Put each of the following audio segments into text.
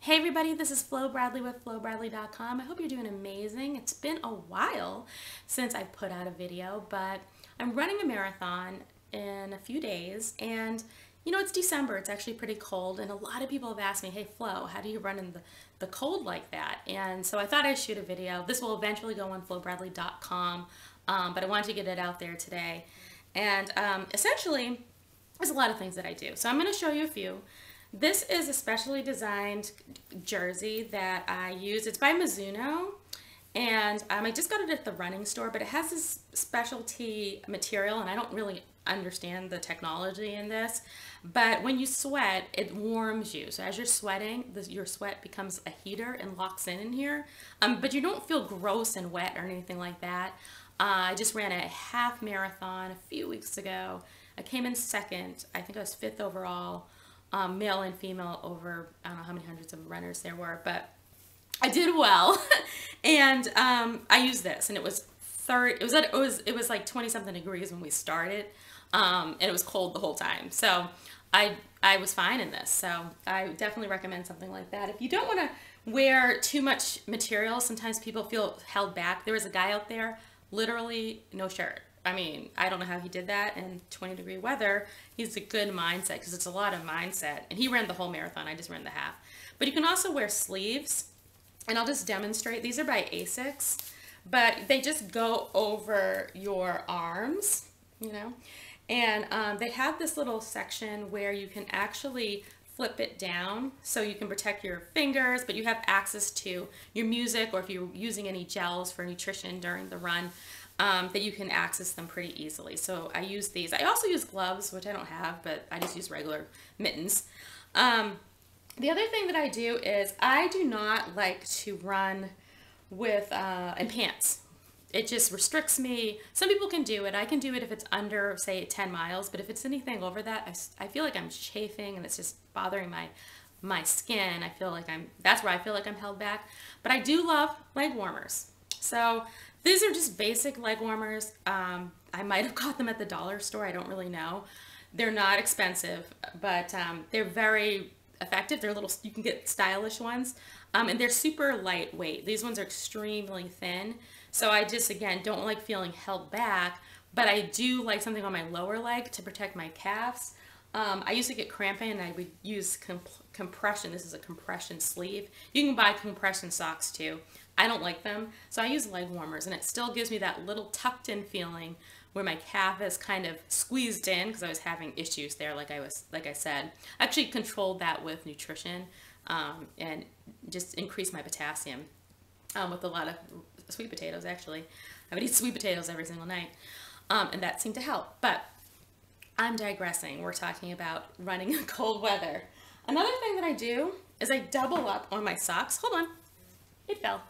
Hey everybody, this is Flo Bradley with FloBradley.com. I hope you're doing amazing. It's been a while since I put out a video, but I'm running a marathon in a few days, and it's December. It's actually pretty cold, and a lot of people have asked me, hey Flo, how do you run in the cold like that? And so I thought I'd shoot a video. This will eventually go on FloBradley.com, but I wanted to get it out there today. And essentially, there's a lot of things that I do. So I'm going to show you a few. This is a specially designed jersey that I use. It's by Mizuno, and I just got it at the running store, but it has this specialty material, and I don't really understand the technology in this, but when you sweat, it warms you. So as you're sweating, your sweat becomes a heater and locks in here, but you don't feel gross and wet or anything like that. I just ran a half marathon a few weeks ago. I came in second. I think I was fifth overall. Male and female over, I don't know how many hundreds of runners there were, but I did well. And I used this, and it was it was like 20 something degrees when we started, and it was cold the whole time. So I was fine in this. So I definitely recommend something like that. If you don't want to wear too much material, sometimes people feel held back. There was a guy out there, literally no shirt. I mean, I don't know how he did that in 20-degree weather. He's a good mindset, because it's a lot of mindset. And he ran the whole marathon. I just ran the half. But you can also wear sleeves. And I'll just demonstrate. These are by Asics. But they just go over your arms, And they have this little section where you can actually flip it down so you can protect your fingers, but you have access to your music, or if you're using any gels for nutrition during the run, that you can access them pretty easily. So I use these. I also use gloves, which I don't have, but I just use regular mittens. The other thing that I do is I do not like to run with in pants. It just restricts me. Some people can do it. I can do it if it's under, say, 10 miles, but if it's anything over that, I feel like I'm chafing, and it's just bothering my skin. That's where I feel like I'm held back. But I do love leg warmers. So these are just basic leg warmers. I might have got them at the dollar store. I don't really know. They're not expensive, but they're very effective. They're you can get stylish ones, and they're super lightweight. These ones are extremely thin. So I just, again, don't like feeling held back, but I do like something on my lower leg to protect my calves. I used to get cramping, and I would use compression. This is a compression sleeve. You can buy compression socks too. I don't like them, so I use leg warmers, and it still gives me that little tucked in feeling where my calf is kind of squeezed in, because I was having issues there, like I said. I actually controlled that with nutrition, and just increased my potassium with a lot of sweet potatoes. Actually, I would eat sweet potatoes every single night, and that seemed to help. But I'm digressing. We're talking about running in cold weather. Another thing that I do is I double up on my socks. Hold on. It fell.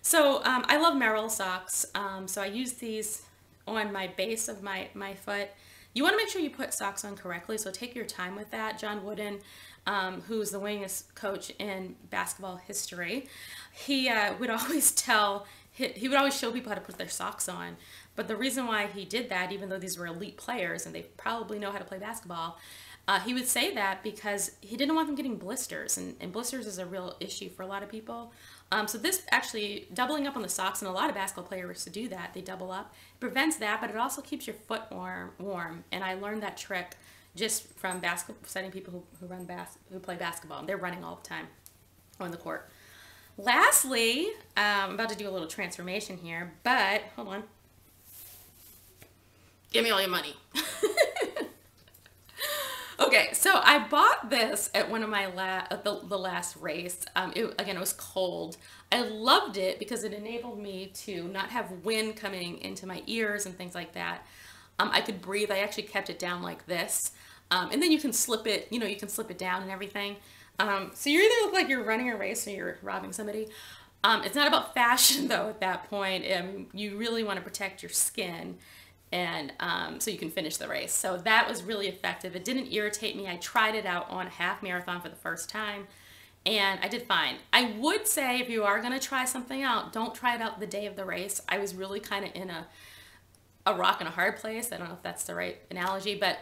So I love Merrell socks. So I use these on my base of my foot. You want to make sure you put socks on correctly, so take your time with that. John Wooden, who's the winningest coach in basketball history, he would always he would always show people how to put their socks on. But the reason why he did that, even though these were elite players and they probably know how to play basketball, he would say that because he didn't want them getting blisters, and blisters is a real issue for a lot of people. So this actually, doubling up on the socks, and a lot of basketball players to do that, they double up, prevents that, but it also keeps your foot warm. And I learned that trick just from studying people who play basketball, and they're running all the time on the court. Lastly, I'm about to do a little transformation here, but hold on. Give me all your money. Okay, so I bought this at one of my the last race. Again, it was cold. I loved it because it enabled me to not have wind coming into my ears and things like that. I could breathe. I actually kept it down like this. And then you can slip it, you can slip it down and everything. So you either look like you're running a race or you're robbing somebody. It's not about fashion, though, at that point. You really want to protect your skin, and so you can finish the race. So that was really effective. It didn't irritate me. I tried it out on a half marathon for the first time, and I did fine. I would say, if you are going to try something out, don't try it out the day of the race. I was really kind of in a rock and a hard place. I don't know if that's the right analogy, but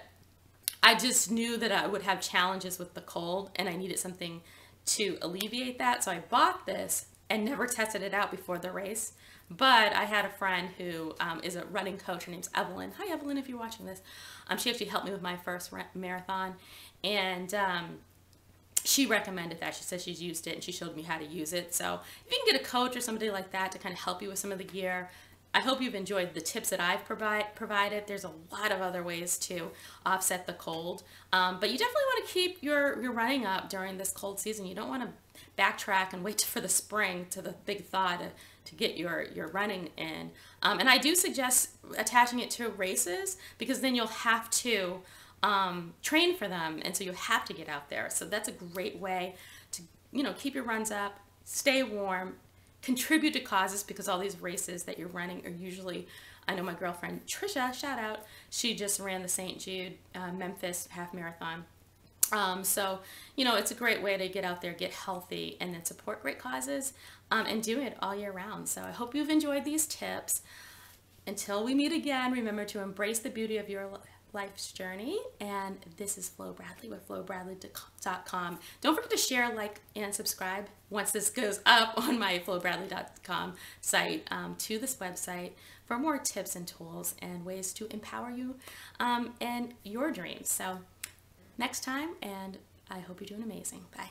I just knew that I would have challenges with the cold, and I needed something to alleviate that. So I bought this and never tested it out before the race. But I had a friend who is a running coach. Her name's Evelyn. Hi, Evelyn, if you're watching this. She actually helped me with my first marathon. And she recommended that. She said she's used it and she showed me how to use it. So if you can get a coach or somebody like that to kind of help you with some of the gear, I hope you've enjoyed the tips that I've provided. There's a lot of other ways to offset the cold, but you definitely want to keep your running up during this cold season. You don't want to backtrack and wait for the spring to the big thaw to get your running in. And I do suggest attaching it to races, because then you'll have to train for them, and so you have to get out there. So that's a great way to, you know, keep your runs up, stay warm, contribute to causes, because all these races that you're running are usually, I know my girlfriend Trisha, shout out, she just ran the St. Jude Memphis half marathon. So, you know, it's a great way to get out there, get healthy, and then support great causes, and do it all year round. So I hope you've enjoyed these tips. Until we meet again, remember to embrace the beauty of your life's journey. And this is Flo Bradley with FloBradley.com. Don't forget to share, like, and subscribe once this goes up on my FloBradley.com site to this website for more tips and tools and ways to empower you and your dreams. So next time, and I hope you're doing amazing. Bye.